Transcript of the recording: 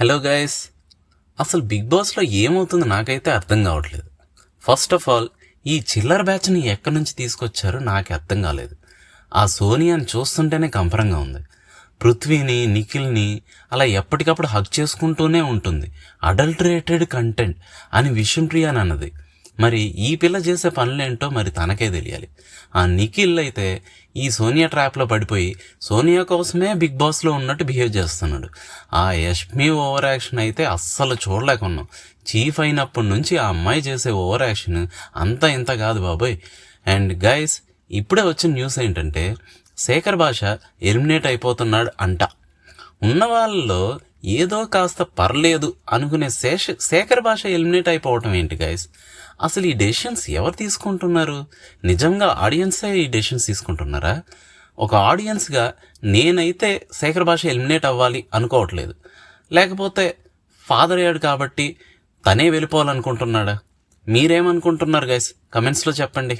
Hello guys, అసలు big బాస్లో ఏమవుతుందో నాకైతే అర్థం కావట్లేదు. ఫస్ట్ ఆఫ్ ఆల్ ఈ చిల్లర బ్యాచ్ని ఎక్కడి నుంచి తీసుకొచ్చారో నాకు అర్థం కాలేదు. ఆ సోనియాని చూస్తుంటేనే కంపరంగా ఉంది. పృథ్వీని, నిఖిల్ని అలా ఎప్పటికప్పుడు హక్ చేసుకుంటూనే ఉంటుంది. అడల్టరేటెడ్ కంటెంట్ అని విష్ణుప్రియ అని అన్నది. మరి ఈ పిల్ల చేసే పనులేంటో మరి తనకే తెలియాలి. ఆ నిఖిల్ అయితే ఈ సోనియా ట్రాప్లో పడిపోయి సోనియా కోసమే బిగ్ బాస్లో ఉన్నట్టు బిహేవ్ చేస్తున్నాడు. ఆ యష్మి ఓవర్ యాక్షన్ అయితే అస్సలు చూడలేకున్నాం. చీఫ్ అయినప్పటి నుంచి ఆ అమ్మాయి చేసే ఓవర్ యాక్షన్ అంతా ఇంత కాదు బాబోయ్. అండ్ గైస్, ఇప్పుడే వచ్చిన న్యూస్ ఏంటంటే శేఖర్ భాష ఎలిమినేట్ అయిపోతున్నాడు అంట. ఉన్న వాళ్ళలో ఏదో కాస్త పర్లేదు అనుకునే శేఖర్ భాష ఎలిమినేట్ అయిపోవటం ఏంటి గైస్? అసలు ఈ డెసిషన్స్ ఎవరు తీసుకుంటున్నారు? నిజంగా ఆడియన్సే ఈ డెసిషన్స్ తీసుకుంటున్నారా? ఒక ఆడియన్స్గా నేనైతే శేఖర్ భాష ఎలిమినేట్ అవ్వాలి అనుకోవట్లేదు. లేకపోతే ఫాదర్ అయ్యాడు కాబట్టి తనే వెళ్ళిపోవాలనుకుంటున్నాడా? మీరేమనుకుంటున్నారు గైస్? కమెంట్స్లో చెప్పండి.